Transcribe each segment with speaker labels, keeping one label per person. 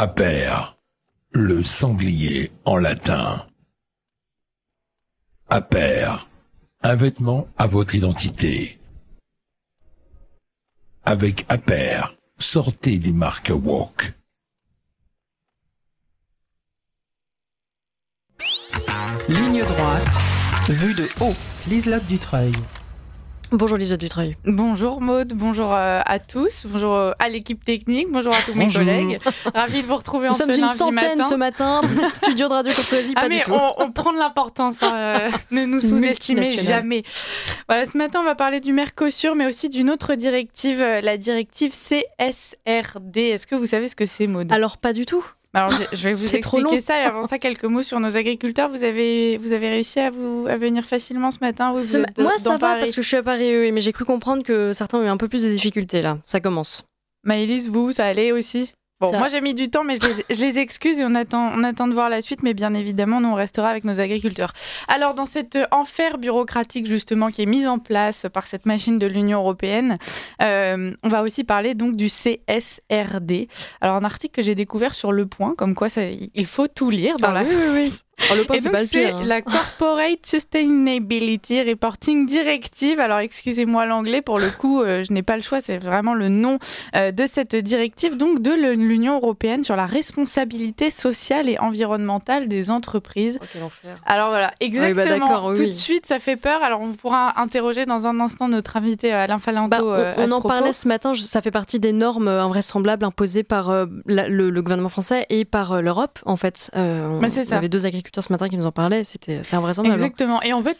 Speaker 1: Aper, le sanglier en latin. Aper, un vêtement à votre identité. Avec Aper, sortez des marques woke.
Speaker 2: Ligne droite, vue de haut. Liselotte Dutreuil.
Speaker 3: Bonjour Liselotte Dutreuil.
Speaker 4: Bonjour Maud, bonjour à tous, bonjour à l'équipe technique, bonjour à tous mes collègues. Ravi de vous retrouver en ce lundi matin.
Speaker 3: Nous sommes une centaine ce matin dans le studio de Radio Courtoisie, pas du tout.
Speaker 4: On prend de l'importance, ne nous sous-estimez jamais. Voilà, ce matin on va parler du Mercosur, mais aussi d'une autre directive, la directive CSRD. Est-ce que vous savez ce que c'est, Maud ?
Speaker 3: Alors pas du tout.
Speaker 4: Alors, je vais vous expliquer ça, et avant ça, quelques mots sur nos agriculteurs. Vous avez réussi à venir facilement ce matin
Speaker 3: Moi, ça va, parce que je suis à Paris, mais j'ai cru comprendre que certains ont eu un peu plus de difficultés, là. Ça commence.
Speaker 4: Maëlys, vous, ça allait aussi ? Bon, moi j'ai mis du temps, mais je les excuse et on attend de voir la suite. Mais bien évidemment, nous on restera avec nos agriculteurs. Alors dans cet enfer bureaucratique justement qui est mis en place par cette machine de l'Union européenne, on va aussi parler donc du CSRD. Alors un article que j'ai découvert sur Le Point, comme quoi il faut tout lire dans la presse.
Speaker 3: Oui. Oh, le point,
Speaker 4: et donc c'est la Corporate Sustainability Reporting Directive. Alors excusez-moi l'anglais, pour le coup je n'ai pas le choix, c'est vraiment le nom de cette directive donc de l'Union européenne sur la responsabilité sociale et environnementale des entreprises.
Speaker 3: Oh, quel enfer.
Speaker 4: Alors voilà, exactement,
Speaker 3: oui,
Speaker 4: tout de suite ça fait peur. Alors on pourra interroger dans un instant notre invité Alain Falinto.
Speaker 3: On en parlait ce matin, ça fait partie des normes invraisemblables imposées par le gouvernement français et par l'Europe en fait.
Speaker 4: C'est ça.
Speaker 3: On avait deux agriculteurs ce matin qui nous en parlaient, c'est invraisemblable.
Speaker 4: Exactement. Et en fait,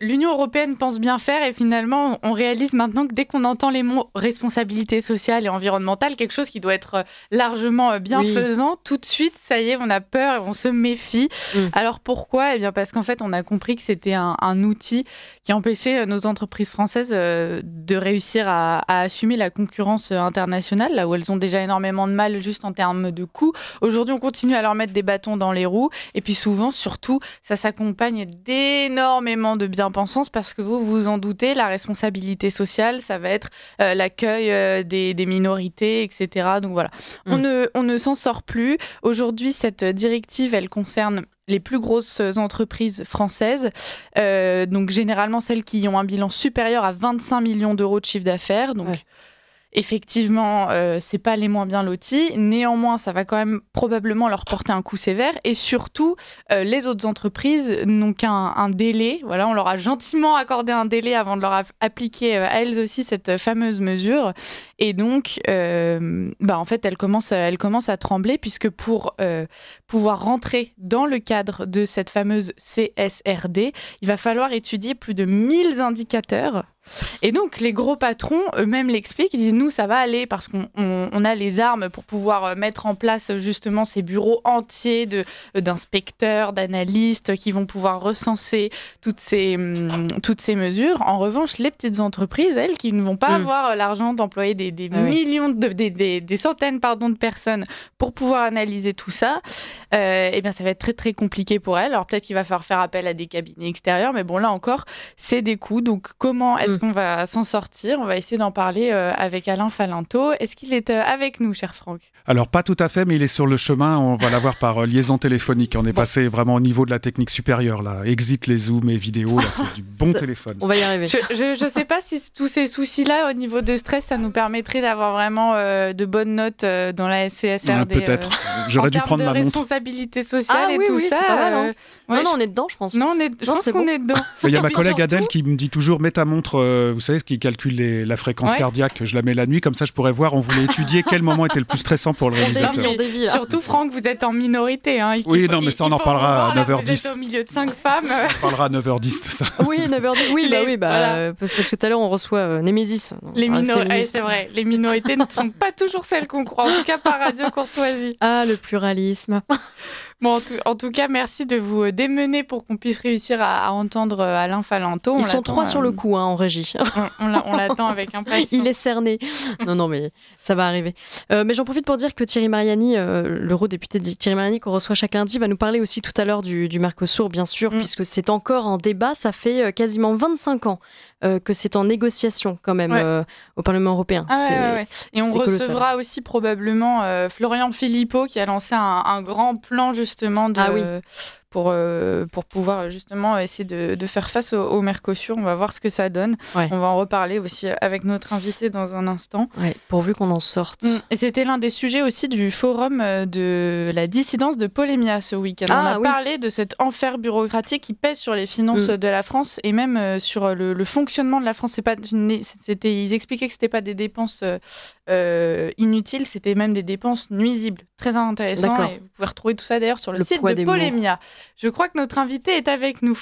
Speaker 4: l'Union européenne pense bien faire et finalement, on réalise maintenant que dès qu'on entend les mots responsabilité sociale et environnementale, quelque chose qui doit être largement bienfaisant, tout de suite, ça y est, on a peur et on se méfie. Alors pourquoi ? Eh bien parce qu'en fait, on a compris que c'était un outil qui empêchait nos entreprises françaises de réussir à assumer la concurrence internationale, là où elles ont déjà énormément de mal juste en termes de coûts. Aujourd'hui, on continue à leur mettre des bâtons dans les roues et puis souvent, surtout, ça s'accompagne d'énormément de bien-pensance parce que vous vous en doutez, la responsabilité sociale, ça va être l'accueil des minorités, etc. Donc voilà, on ne s'en sort plus. Aujourd'hui, cette directive, elle concerne les plus grosses entreprises françaises, donc généralement celles qui ont un bilan supérieur à 25 millions d'euros de chiffre d'affaires. Donc effectivement, c'est pas les moins bien lotis. Néanmoins, ça va quand même probablement leur porter un coup sévère. Et surtout, les autres entreprises n'ont qu'un délai. Voilà, on leur a gentiment accordé un délai avant de leur appliquer à elles aussi cette fameuse mesure. Et donc, en fait, elles commencent à trembler puisque pour pouvoir rentrer dans le cadre de cette fameuse CSRD, il va falloir étudier plus de 1000 indicateurs. Et donc, les gros patrons eux-mêmes l'expliquent, ils disent « Nous, ça va aller parce qu'on a les armes pour pouvoir mettre en place justement ces bureaux entiers d'inspecteurs, d'analystes qui vont pouvoir recenser toutes ces mesures. En revanche, les petites entreprises, elles, qui ne vont pas avoir l'argent d'employer des millions, des centaines de personnes pour pouvoir analyser tout ça, eh bien, ça va être très, très compliqué pour elles. Alors, peut-être qu'il va falloir faire appel à des cabinets extérieurs, mais bon, là encore, c'est des coûts. Donc, comment est-ce qu'on va s'en sortir ? On va essayer d'en parler avec Alain Falinto. Est-ce qu'il est avec nous, cher Franck ?
Speaker 5: Alors, pas tout à fait, mais il est sur le chemin. On va l'avoir par liaison téléphonique. On est passé vraiment au niveau de la technique supérieure, là. Exit les zooms et vidéos, là, c'est du bon téléphone.
Speaker 3: On va y arriver.
Speaker 4: Je ne sais pas si tous ces soucis-là, au niveau de stress, ça nous permettrait d'avoir vraiment de bonnes notes dans la CSRD.
Speaker 5: Peut-être. J'aurais dû prendre ma montre.
Speaker 4: Responsabilité sociale et tout ça.
Speaker 3: C'est pas mal, hein. Non, on est dedans, je pense.
Speaker 4: Je pense qu'on est dedans.
Speaker 5: Il y a ma collègue Adèle qui me dit toujours, mets ta montre, vous savez, ce qui calcule la fréquence cardiaque, je la mets la nuit, comme ça je pourrais voir, on voulait étudier quel moment était le plus stressant pour le réalisateur.
Speaker 4: Surtout, Franck, vous êtes en minorité. Hein.
Speaker 5: Ça on en parlera à 9h10.
Speaker 4: Vous êtes au milieu de 5 femmes.
Speaker 5: On parlera à 9h10 de ça.
Speaker 3: Oui, 9h10. Parce que tout à l'heure on reçoit Némésis.
Speaker 4: C'est vrai, les minorités ne sont pas toujours celles qu'on croit, en tout cas par Radio Courtoisie.
Speaker 3: Ah, le pluralisme.
Speaker 4: Bon, en tout cas, merci de démener pour qu'on puisse réussir à entendre Alain Falinto.
Speaker 3: Ils sont 3 sur le coup en régie.
Speaker 4: On l'attend avec impatience.
Speaker 3: Il est cerné. Non, mais ça va arriver. Mais j'en profite pour dire que Thierry Mariani, l'eurodéputé Thierry Mariani, qu'on reçoit chaque lundi, va nous parler aussi tout à l'heure du Mercosur, bien sûr, puisque c'est encore en débat. Ça fait quasiment 25 ans que c'est en négociation quand même au Parlement européen.
Speaker 4: Et on recevra aussi probablement Florian Philippot qui a lancé un grand plan justement pour pouvoir justement essayer de faire face au Mercosur. On va voir ce que ça donne. On va en reparler aussi avec notre invité dans un instant.
Speaker 3: Pourvu qu'on en sorte.
Speaker 4: Et c'était l'un des sujets aussi du forum de la dissidence de Polémia ce week-end. On a parlé de cet enfer bureaucratique qui pèse sur les finances de la France et même sur le fonctionnement de la France. Ils expliquaient que ce n'était pas des dépenses inutiles, c'était même des dépenses nuisibles. Très intéressant. Et vous pouvez retrouver tout ça d'ailleurs sur le site de Polémia. Je crois que notre invité est avec nous.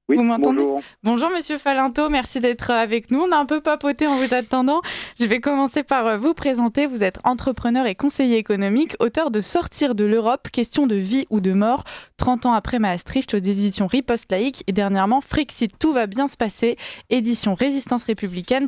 Speaker 6: Oui,
Speaker 4: vous m'entendez ?
Speaker 6: Bonjour.
Speaker 4: Bonjour Monsieur Falinto, merci d'être avec nous. On a un peu papoté en vous attendant. Je vais commencer par vous présenter. Vous êtes entrepreneur et conseiller économique, auteur de Sortir de l'Europe, question de vie ou de mort, 30 ans après Maastricht, aux éditions Riposte Laïque, et dernièrement Frexit, tout va bien se passer, édition Résistance républicaine,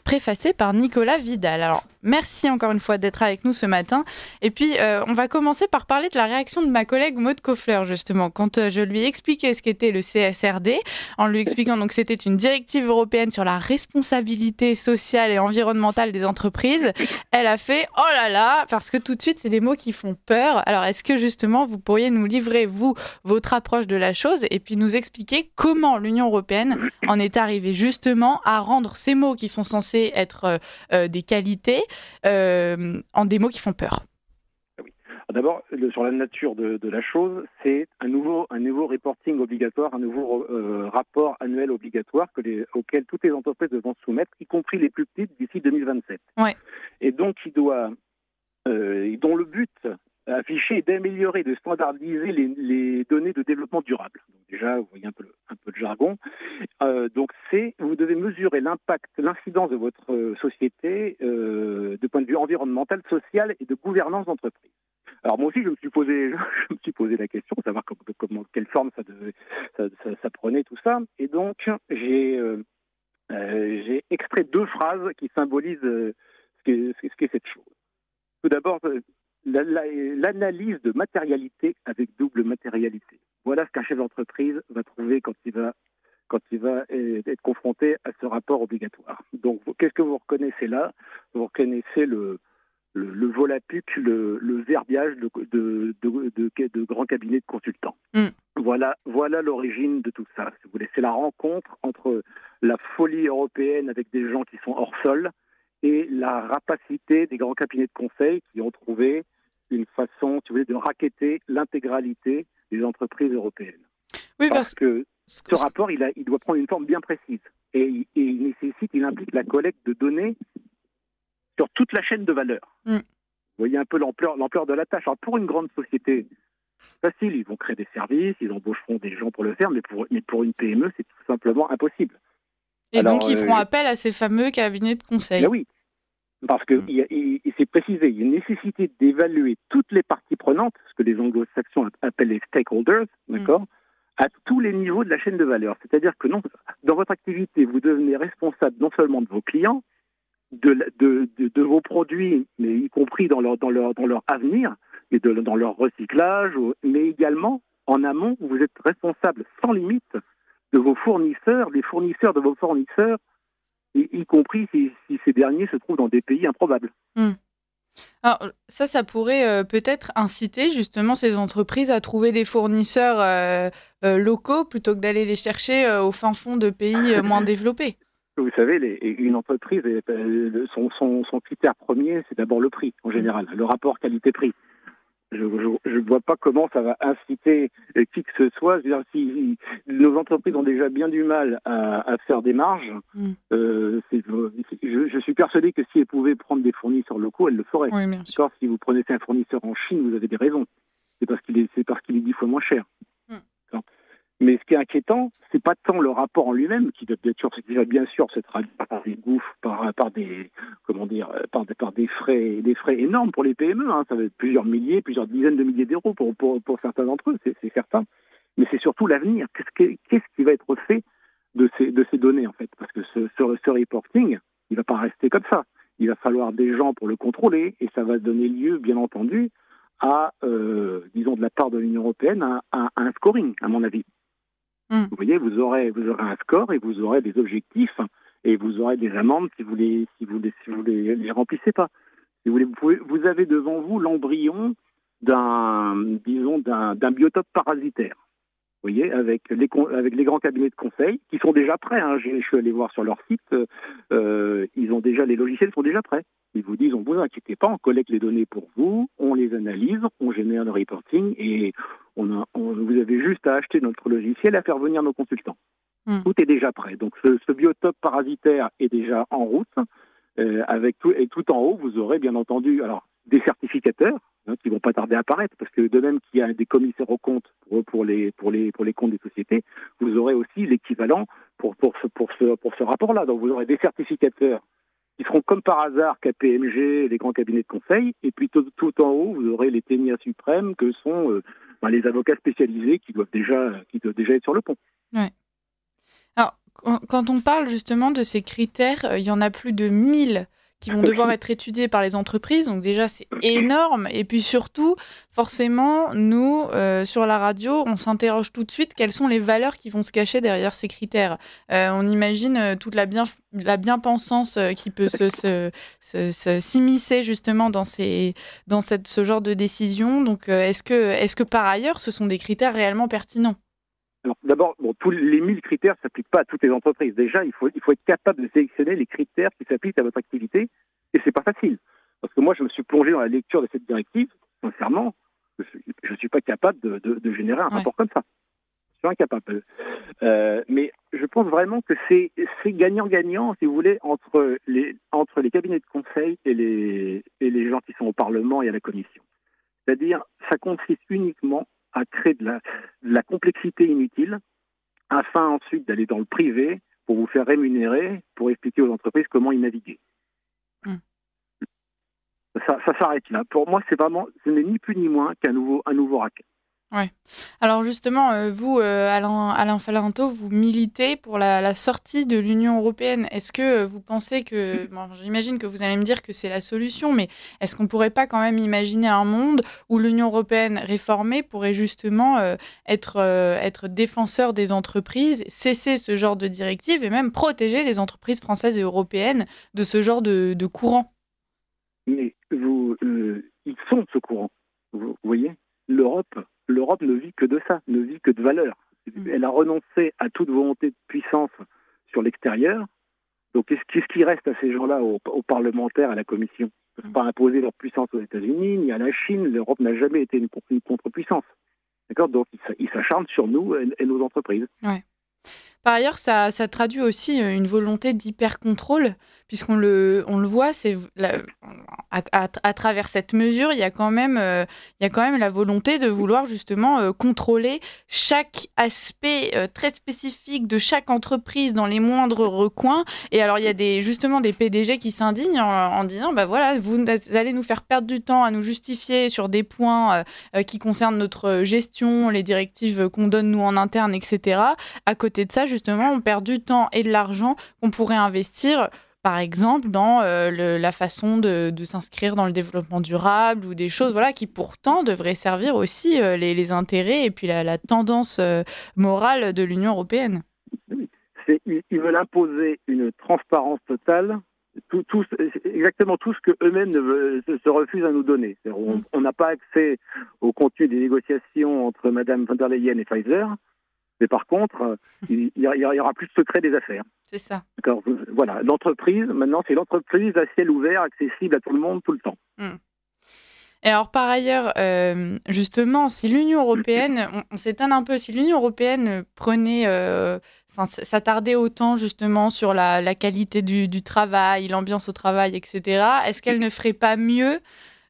Speaker 4: préfacée par Nicolas Vidal. Alors, merci encore une fois d'être avec nous ce matin. Et puis, on va commencer par parler de la réaction de ma collègue Maude Koffler, justement, quand je lui ai expliqué ce qu'était le CSRD, en lui expliquant donc que c'était une directive européenne sur la responsabilité sociale et environnementale des entreprises. Elle a fait « Oh là là !» parce que tout de suite, c'est des mots qui font peur. Alors, est-ce que justement, vous pourriez nous livrer, vous, votre approche de la chose et puis nous expliquer comment l'Union européenne en est arrivée justement à rendre ces mots qui sont censés être des qualités en des mots qui font peur.
Speaker 6: Oui. D'abord, sur la nature de la chose, c'est un nouveau reporting obligatoire, un nouveau rapport annuel obligatoire auquel toutes les entreprises devront se soumettre, y compris les plus petites, d'ici 2027.
Speaker 4: Ouais.
Speaker 6: Et donc, dont le but affiché est d'améliorer, de standardiser les données de développement durable. Donc déjà, vous voyez un peu de jargon. Donc, vous devez mesurer l'impact, l'incidence de votre société de point de vue environnemental, social et de gouvernance d'entreprise. Alors moi aussi, je me suis posé la question, savoir quelle forme ça prenait tout ça. Et donc, j'ai extrait 2 phrases qui symbolisent ce qu'est cette chose. Tout d'abord, l'analyse de matérialité avec double matérialité. Voilà ce qu'un chef d'entreprise va trouver quand il va être confronté à ce rapport obligatoire. Donc, qu'est-ce que vous reconnaissez là ? Vous reconnaissez le volapuc, le verbiage de grands cabinets de consultants. Voilà l'origine de tout ça. Si vous voulez, c'est la rencontre entre la folie européenne avec des gens qui sont hors sol et la rapacité des grands cabinets de conseil qui ont trouvé une façon, si vous voulez, de racketter l'intégralité des entreprises européennes.
Speaker 4: Oui,
Speaker 6: parce que ce rapport, il doit prendre une forme bien précise et il implique la collecte de données sur toute la chaîne de valeur. Vous voyez un peu l'ampleur de la tâche. Alors pour une grande société, facile, ils vont créer des services, ils embaucheront des gens pour le faire, mais pour une PME, c'est tout simplement impossible.
Speaker 4: Et alors, donc ils feront appel à ces fameux cabinets de conseil.
Speaker 6: Ben oui, parce que il s'est précisé, il y a une nécessité d'évaluer toutes les parties prenantes, ce que les anglo-saxons appellent les stakeholders, d'accord, à tous les niveaux de la chaîne de valeur. C'est-à-dire que dans votre activité, vous devenez responsable non seulement de vos clients, de vos produits, mais y compris dans leur avenir et dans leur recyclage, mais également en amont, vous êtes responsable sans limite de vos fournisseurs, des fournisseurs de vos fournisseurs, y compris si ces derniers se trouvent dans des pays improbables.
Speaker 4: Alors ça pourrait peut-être inciter justement ces entreprises à trouver des fournisseurs locaux plutôt que d'aller les chercher au fin fond de pays moins développés.
Speaker 6: Vous savez, une entreprise, son critère premier, c'est d'abord le prix, en général, le rapport qualité-prix. Je ne vois pas comment ça va inciter qui que ce soit. Je veux dire, si nos entreprises ont déjà bien du mal à faire des marges, je suis persuadé que si elles pouvaient prendre des fournisseurs locaux, elles le feraient.
Speaker 4: Oui, bien sûr.
Speaker 6: Si vous prenez un fournisseur en Chine, vous avez des raisons. C'est parce qu'il est 10 fois moins cher. Mais ce qui est inquiétant, c'est pas tant le rapport en lui-même, qui va bien sûr se traduire par des gouffres, par des frais énormes pour les PME. Ça va être plusieurs dizaines de milliers d'euros pour certains d'entre eux, c'est certain. mais c'est surtout l'avenir. Qu'est-ce qui va être fait de ces données, en fait? Parce que ce reporting, il ne va pas rester comme ça. Il va falloir des gens pour le contrôler, et ça va donner lieu, bien entendu, à, disons, de la part de l'Union européenne, à un scoring, à mon avis. Vous voyez, vous aurez un score et vous aurez des objectifs et vous aurez des amendes si vous les remplissez pas. Si vous avez devant vous l'embryon d'un biotope parasitaire. Vous voyez, avec les grands cabinets de conseil qui sont déjà prêts. Hein. Je suis allé voir sur leur site, les logiciels sont déjà prêts. Ils vous disent, vous inquiétez pas, on collecte les données pour vous, on les analyse, on génère le reporting et vous avez juste à acheter notre logiciel et à faire venir nos consultants. Tout est déjà prêt. Donc ce biotope parasitaire est déjà en route. Tout en haut, vous aurez bien entendu des certificateurs qui vont pas tarder à apparaître, parce que de même qu'il y a des commissaires aux comptes pour les comptes des sociétés, vous aurez aussi l'équivalent pour ce rapport-là. Donc vous aurez des certificateurs qui seront comme par hasard KPMG, les grands cabinets de conseil, et puis tout en haut, vous aurez les ténias suprêmes que sont les avocats spécialisés qui doivent déjà être sur le pont.
Speaker 4: Ouais. Alors, quand on parle justement de ces critères, il y en a plus de 1000 qui vont devoir être étudiés par les entreprises. Donc déjà, c'est énorme. Et puis surtout, forcément, nous, sur la radio, on s'interroge tout de suite quelles sont les valeurs qui vont se cacher derrière ces critères. On imagine toute la bien-pensance qui peut s'immiscer justement dans ce genre de décision. Donc, est-ce que par ailleurs, ce sont des critères réellement pertinents ?
Speaker 6: Alors, d'abord, tous les 1000 critères ne s'appliquent pas à toutes les entreprises. Déjà, il faut être capable de sélectionner les critères qui s'appliquent à votre activité, et c'est pas facile. Parce que moi, je me suis plongé dans la lecture de cette directive, sincèrement, je ne suis pas capable de générer un rapport comme ça. Je suis incapable. Mais je pense vraiment que c'est gagnant-gagnant, si vous voulez, entre les cabinets de conseil et les gens qui sont au Parlement et à la Commission. C'est-à-dire, ça consiste uniquement à créer de la complexité inutile, afin ensuite d'aller dans le privé pour vous faire rémunérer, pour expliquer aux entreprises comment y naviguer. Ça s'arrête là. Pour moi, ce n'est ni plus ni moins qu'un nouveau racket.
Speaker 4: Ouais. Alors justement, vous, Alain Falinto, vous militez pour la sortie de l'Union européenne. Est-ce que vous pensez que... Bon, j'imagine que vous allez me dire que c'est la solution, mais est-ce qu'on ne pourrait pas quand même imaginer un monde où l'Union européenne réformée pourrait justement être défenseur des entreprises, cesser ce genre de directives et même protéger les entreprises françaises et européennes de ce genre de courant ?
Speaker 6: Mais ils sont de ce courant. Vous voyez, L'Europe ne vit que de ça, ne vit que de valeur. Elle a renoncé à toute volonté de puissance sur l'extérieur. Donc, qu'est-ce qui reste à ces gens-là, aux parlementaires, à la Commission ? Ils ne peuvent pas imposer leur puissance aux États-Unis, ni à la Chine. L'Europe n'a jamais été une contre-puissance. D'accord ? Donc, ils s'acharnent sur nous et nos entreprises.
Speaker 4: Ouais. Par ailleurs, ça traduit aussi une volonté d'hyper-contrôle, puisqu'on le voit, à travers cette mesure, il y a quand même la volonté de vouloir justement contrôler chaque aspect très spécifique de chaque entreprise dans les moindres recoins. Et alors, il y a justement des PDG qui s'indignent en disant, voilà, vous allez nous faire perdre du temps à nous justifier sur des points qui concernent notre gestion, les directives qu'on donne nous en interne, etc. À côté de ça, justement, on perd du temps et de l'argent qu'on pourrait investir, par exemple, dans la façon de s'inscrire dans le développement durable ou des choses qui pourtant devraient servir aussi les intérêts et puis la tendance morale de l'Union européenne.
Speaker 6: Oui. Ils veulent imposer une transparence totale, exactement tout ce qu'eux-mêmes se refusent à nous donner. On n'a pas accès au contenu des négociations entre Mme von der Leyen et Pfizer. Mais par contre, il y aura plus de secret des affaires.
Speaker 4: C'est ça.
Speaker 6: D'accord. Voilà, l'entreprise, maintenant, c'est l'entreprise à ciel ouvert, accessible à tout le monde, tout le temps.
Speaker 4: Et alors, par ailleurs, justement, si l'Union européenne, on s'étonne un peu, si l'Union européenne prenait... s'attardait autant, justement, sur la qualité du travail, l'ambiance au travail, etc., est-ce qu'elle ne ferait pas mieux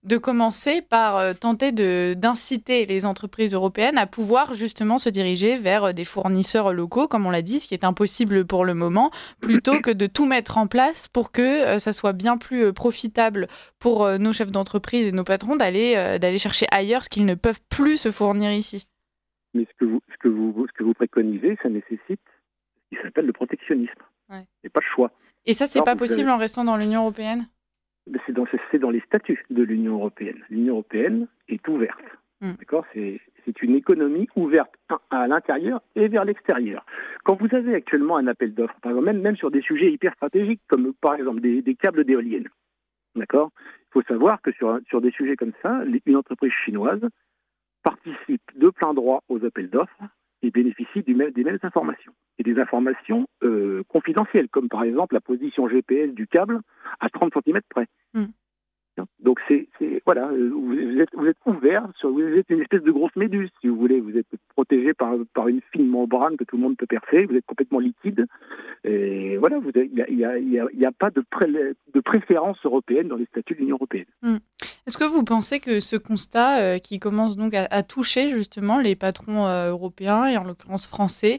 Speaker 4: de commencer par tenter d'inciter les entreprises européennes à pouvoir justement se diriger vers des fournisseurs locaux, comme on l'a dit, ce qui est impossible pour le moment, plutôt que de tout mettre en place pour que ça soit bien plus profitable pour nos chefs d'entreprise et nos patrons d'aller chercher ailleurs ce qu'ils ne peuvent plus se fournir ici.
Speaker 6: Mais ce que vous préconisez, ça nécessite ce qui s'appelle le protectionnisme.
Speaker 4: Ouais.
Speaker 6: Et pas le choix.
Speaker 4: Et ça, c'est pas possible en restant dans l'Union européenne ?
Speaker 6: C'est dans les statuts de l'Union européenne. L'Union européenne est ouverte. D'accord ? C'est une économie ouverte à l'intérieur et vers l'extérieur. Quand vous avez actuellement un appel d'offres, par exemple, même sur des sujets hyper stratégiques, comme par exemple des câbles d'éoliennes, d'accord ? Il faut savoir que sur des sujets comme ça, une entreprise chinoise participe de plein droit aux appels d'offres et bénéficie des mêmes informations. Et des informations confidentielles, comme par exemple la position GPS du câble à 30 cm près. Donc voilà, vous êtes ouvert, vous êtes une espèce de grosse méduse, si vous voulez. Vous êtes protégé par une fine membrane que tout le monde peut percer. Vous êtes complètement liquide. Et voilà, il n'y a pas de préférence européenne dans les statuts de l'Union européenne.
Speaker 4: Est-ce que vous pensez que ce constat, qui commence donc à toucher justement les patrons européens et en l'occurrence français,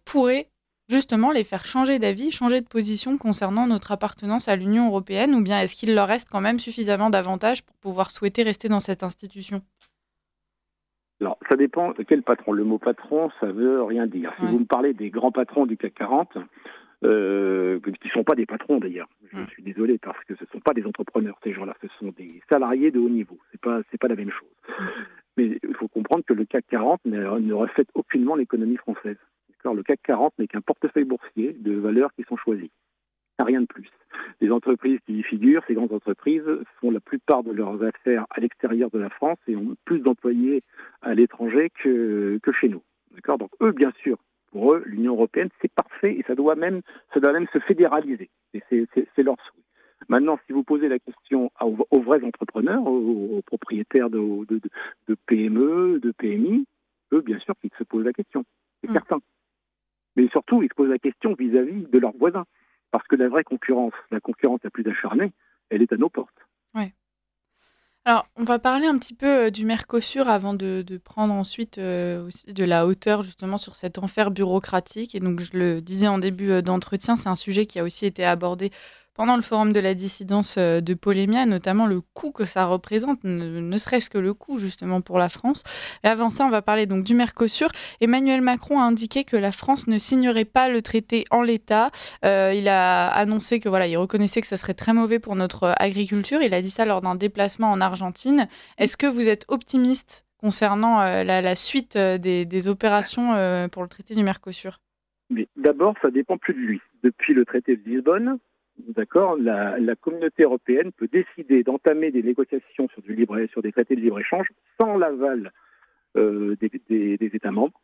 Speaker 4: pourrait justement les faire changer d'avis, changer de position concernant notre appartenance à l'Union européenne, ou bien est-ce qu'il leur reste quand même suffisamment d'avantages pour pouvoir souhaiter rester dans cette institution ?
Speaker 6: Alors, ça dépend de quel patron. Le mot patron, ça veut rien dire. Si vous me parlez des grands patrons du CAC 40, qui ne sont pas des patrons d'ailleurs, je suis désolé, parce que ce ne sont pas des entrepreneurs, ces gens-là, ce sont des salariés de haut niveau. C'est pas la même chose. Mais il faut comprendre que le CAC 40 ne reflète aucunement l'économie française. Le CAC 40 n'est qu'un portefeuille boursier de valeurs qui sont choisies. Rien de plus. Les entreprises qui y figurent, ces grandes entreprises, font la plupart de leurs affaires à l'extérieur de la France et ont plus d'employés à l'étranger que chez nous. D'accord ? Donc eux, bien sûr, pour eux, l'Union européenne, c'est parfait et ça doit même se fédéraliser. Et c'est leur souhait. Maintenant, si vous posez la question aux vrais entrepreneurs, aux propriétaires de PME, de PMI, eux, bien sûr, qu'ils se posent la question. C'est certain. Mais surtout, ils se posent la question vis-à-vis de leurs voisins. Parce que la vraie concurrence, la concurrence la plus acharnée, elle est à nos portes.
Speaker 4: Ouais. Alors, on va parler un petit peu du Mercosur avant de prendre ensuite aussi de la hauteur justement sur cet enfer bureaucratique. Et donc, je le disais en début d'entretien, c'est un sujet qui a aussi été abordé pendant le forum de la dissidence de Polémia, notamment le coût que ça représente, ne serait-ce que le coût justement pour la France. Et avant ça, on va parler donc du Mercosur. Emmanuel Macron a indiqué que la France ne signerait pas le traité en l'état. Il a annoncé que il reconnaissait que ça serait très mauvais pour notre agriculture. Il a dit ça lors d'un déplacement en Argentine. Est-ce que vous êtes optimiste concernant la suite des opérations pour le traité du Mercosur ?
Speaker 6: Mais d'abord, ça dépend plus de lui. Depuis le traité de Lisbonne, d'accord, la communauté européenne peut décider d'entamer des négociations sur des traités de libre-échange sans l'aval des États membres.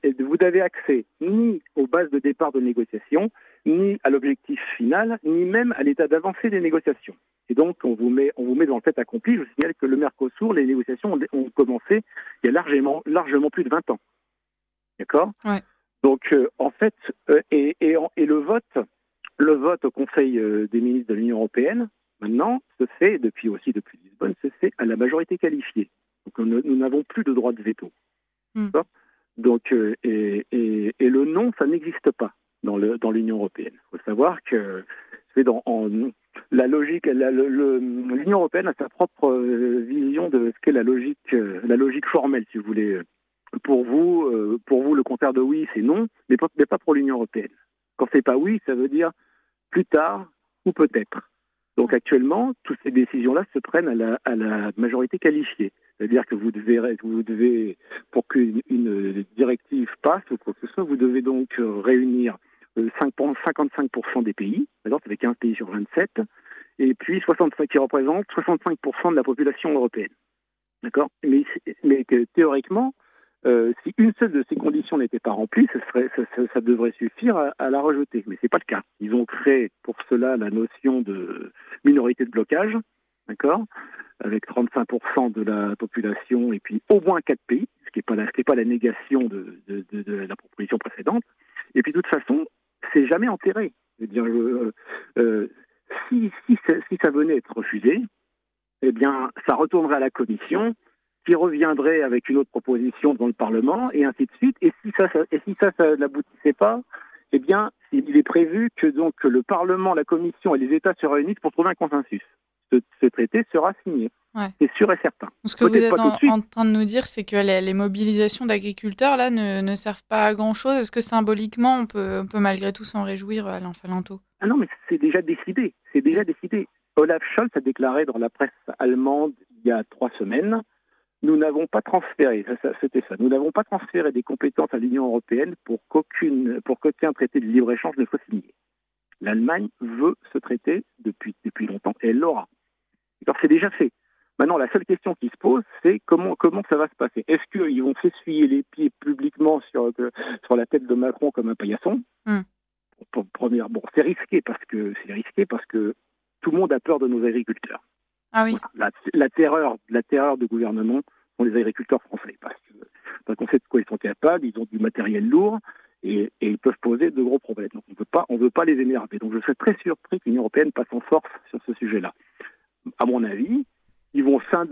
Speaker 6: Et vous n'avez accès ni aux bases de départ de négociations, ni à l'objectif final, ni même à l'état d'avancée des négociations. Et donc, on vous met dans le fait accompli. Je vous signale que le Mercosur, les négociations ont commencé il y a largement plus de 20 ans. D'accord ?
Speaker 4: Ouais.
Speaker 6: Donc, en fait, et le vote au Conseil des ministres de l'Union européenne, maintenant, se fait, depuis Lisbonne, se fait à la majorité qualifiée. Donc, nous n'avons plus de droit de veto. D'accord ? Donc, et le non, ça n'existe pas dans l'Union européenne. Il faut savoir que c'est la logique, l'Union européenne a sa propre vision de ce qu'est la logique formelle, si vous voulez. Pour vous, le contraire de oui, c'est non, mais pas pour l'Union européenne. Quand c'est pas oui, ça veut dire plus tard ou peut-être. Donc actuellement, toutes ces décisions-là se prennent à la majorité qualifiée. C'est-à-dire que vous devez, pour qu'une directive passe ou quoi que ce soit, vous devez donc réunir 55% des pays, alors ça fait 15 pays sur 27, et puis 65 qui représentent 65% de la population européenne. D'accord ? Mais que théoriquement, si une seule de ces conditions n'était pas remplie, ça devrait suffire à la rejeter. Mais ce n'est pas le cas. Ils ont créé pour cela la notion de minorité de blocage, d'accord, avec 35% de la population et puis au moins 4 pays, ce qui n'est pas la négation de la proposition précédente. Et puis de toute façon, c'est jamais enterré. Je veux dire, si ça venait être refusé, eh bien, ça retournerait à la Commission, qui reviendrait avec une autre proposition devant le Parlement, et ainsi de suite. Et si ça n'aboutissait pas, eh bien, il est prévu que donc le Parlement, la Commission et les États se réunissent pour trouver un consensus. Ce traité sera signé.
Speaker 4: Ouais.
Speaker 6: C'est sûr et certain.
Speaker 4: Ce que vous
Speaker 6: Peut-être
Speaker 4: êtes
Speaker 6: pas tout de suite.
Speaker 4: en train de nous dire, c'est que les mobilisations d'agriculteurs là ne servent pas à grand-chose. Est-ce que symboliquement, on peut malgré tout s'en réjouir, Alain Falinto?
Speaker 6: Ah non, mais c'est déjà décidé. C'est déjà décidé. Olaf Scholz a déclaré dans la presse allemande il y a 3 semaines, nous n'avons pas transféré, c'était ça, nous n'avons pas transféré des compétences à l'Union européenne pour qu'aucun traité de libre-échange ne soit signé. L'Allemagne veut ce traité depuis longtemps et elle l'aura. Alors c'est déjà fait. Maintenant, la seule question qui se pose, c'est comment ça va se passer. Est-ce qu'ils vont s'essuyer les pieds publiquement sur la tête de Macron comme un paillasson? Bon, c'est risqué parce que tout le monde a peur de nos agriculteurs.
Speaker 4: Ah oui.
Speaker 6: Voilà. La terreur du gouvernement sont les agriculteurs français parce qu'on sait de quoi ils sont capables, ils ont du matériel lourd et ils peuvent poser de gros problèmes. Donc on veut pas les énerver. Donc je serais très surpris que l'Union européenne passe en force sur ce sujet-là. À mon avis, ils vont faire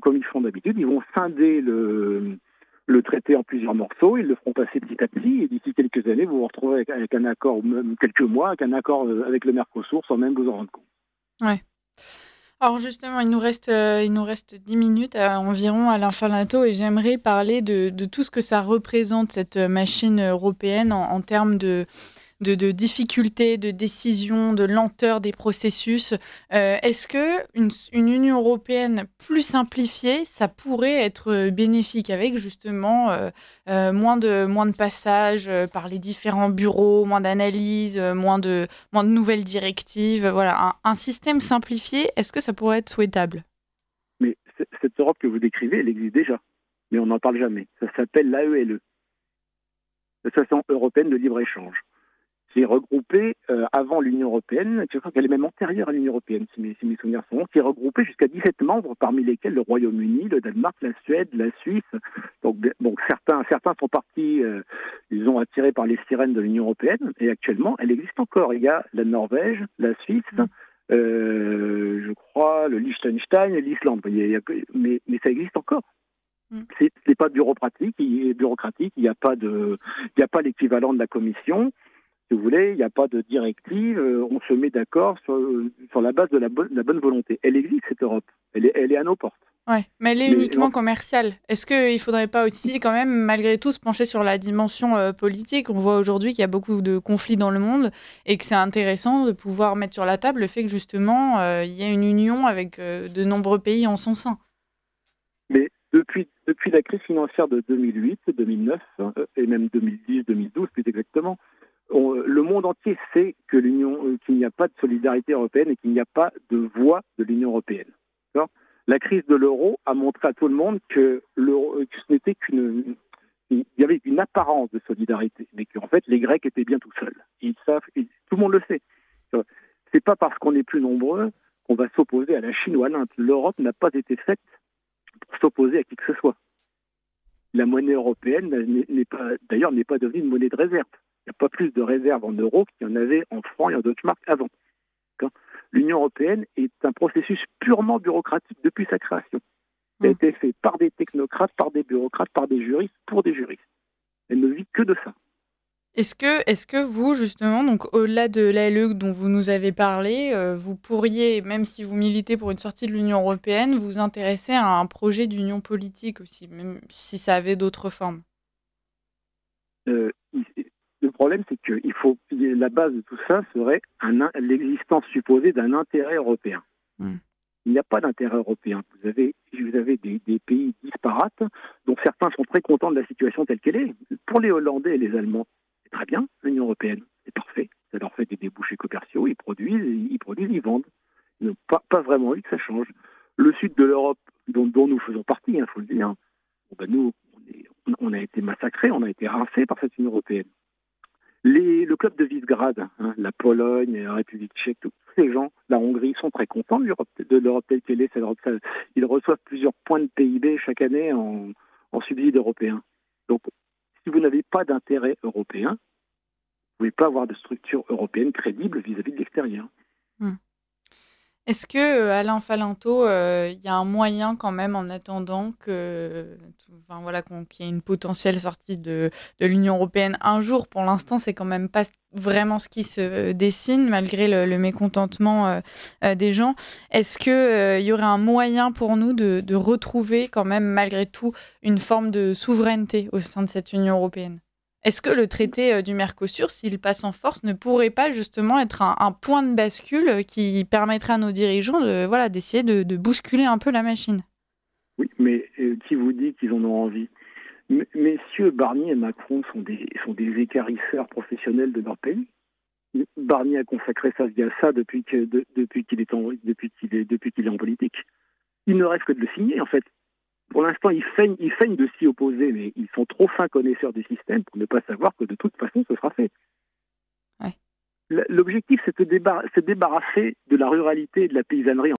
Speaker 6: comme ils font d'habitude, ils vont scinder le traité en plusieurs morceaux, ils le feront passer petit à petit, et d'ici quelques années, vous vous retrouvez avec un accord, ou même quelques mois, avec un accord avec le Mercosur, sans même vous en rendre compte.
Speaker 4: Ouais. Alors justement, il nous reste 10 minutes environ, Alain Falinto, et j'aimerais parler de tout ce que ça représente, cette machine européenne, en termes de difficultés, de décisions, de lenteur des processus. Est-ce qu'une Union européenne plus simplifiée, ça pourrait être bénéfique avec justement moins de passages par les différents bureaux, moins d'analyses, moins de nouvelles directives. Voilà, un système simplifié, est-ce que ça pourrait être souhaitable?
Speaker 6: Mais cette Europe que vous décrivez, elle existe déjà, mais on n'en parle jamais. Ça s'appelle l'AELE, l'Association européenne de libre-échange, qui est regroupée avant l'Union européenne, je crois qu'elle est même antérieure à l'Union européenne, si mes souvenirs sont bons, qui est regroupée jusqu'à 17 membres, parmi lesquels le Royaume-Uni, le Danemark, la Suède, la Suisse. Donc certains sont partis, ils ont attiré par les sirènes de l'Union européenne, et actuellement, elle existe encore. Il y a la Norvège, la Suisse, je crois, le Liechtenstein et l'Islande. Mais ça existe encore. Ce n'est pas bureaucratique, il n'y a pas l'équivalent de la Commission. Si vous voulez, il n'y a pas de directive, on se met d'accord sur la base de la bonne volonté. Elle existe, cette Europe, elle est à nos portes.
Speaker 4: Ouais, mais elle est uniquement commerciale. Est-ce qu'il ne faudrait pas aussi, quand même, malgré tout, se pencher sur la dimension politique? On voit aujourd'hui qu'il y a beaucoup de conflits dans le monde et que c'est intéressant de pouvoir mettre sur la table le fait que, justement, il y a une union avec de nombreux pays en son sein.
Speaker 6: Mais depuis la crise financière de 2008, 2009, et même 2010, 2012 plus exactement, le monde entier sait que qu'il n'y a pas de solidarité européenne et qu'il n'y a pas de voix de l'Union européenne. D'accord ? La crise de l'euro a montré à tout le monde que ce n'était il y avait une apparence de solidarité, mais qu'en fait les Grecs étaient bien tout seuls. Ils savent, tout le monde le sait. C'est pas parce qu'on est plus nombreux qu'on va s'opposer à la Chine ou à l'Inde. L'Europe n'a pas été faite pour s'opposer à qui que ce soit. La monnaie européenne n'est pas devenue une monnaie de réserve. Il n'y a pas plus de réserves en euros qu'il y en avait en francs et en Deutschmark avant. L'Union européenne est un processus purement bureaucratique depuis sa création. Ça a été fait par des technocrates, par des bureaucrates, par des juristes, pour des juristes. Elle ne vit que de ça.
Speaker 4: Est-ce que vous, justement, donc au-delà de l'ALE dont vous nous avez parlé, vous pourriez, même si vous militez pour une sortie de l'Union européenne, vous intéresser à un projet d'union politique aussi, même si ça avait d'autres formes?
Speaker 6: Le problème, c'est que la base de tout ça serait l'existence supposée d'un intérêt européen. Il n'y a pas d'intérêt européen. Vous avez des pays disparates, dont certains sont très contents de la situation telle qu'elle est. Pour les Hollandais et les Allemands, c'est très bien, l'Union européenne, c'est parfait. Ça leur fait des débouchés commerciaux, ils produisent, ils vendent. Ils n'ont pas vraiment envie que ça change. Le sud de l'Europe, dont nous faisons partie, il faut le dire, nous, on a été massacrés, on a été rincés par cette Union européenne. Le club de Visegrad, la Pologne, la République tchèque, tous ces gens, la Hongrie, sont très contents de l'Europe telle qu'elle est. Ils reçoivent plusieurs points de PIB chaque année en subsides européens. Donc, si vous n'avez pas d'intérêt européen, vous ne pouvez pas avoir de structure européenne crédible vis-à-vis de l'extérieur.
Speaker 4: Est-ce que, Alain Falinto, il y a un moyen quand même en attendant qu'il y ait une potentielle sortie de l'Union européenne un jour? Pour l'instant, c'est quand même pas vraiment ce qui se dessine malgré le mécontentement des gens. Est-ce que il y aurait un moyen pour nous de retrouver quand même malgré tout une forme de souveraineté au sein de cette Union européenne? Est-ce que le traité du Mercosur, s'il passe en force, ne pourrait pas justement être un point de bascule qui permettrait à nos dirigeants d'essayer de bousculer un peu la machine?
Speaker 6: Oui, mais qui vous dit qu'ils en ont envie? Messieurs Barnier et Macron sont des équarrisseurs professionnels de leur pays. Barnier a consacré sa vie à ça depuis qu'il est en politique. Il ne reste que de le signer, en fait. Pour l'instant, ils feignent de s'y opposer, mais ils sont trop fins connaisseurs du système pour ne pas savoir que de toute façon, ce sera fait.
Speaker 4: Ouais.
Speaker 6: L'objectif, c'est de se débarrasser de la ruralité et de la paysannerie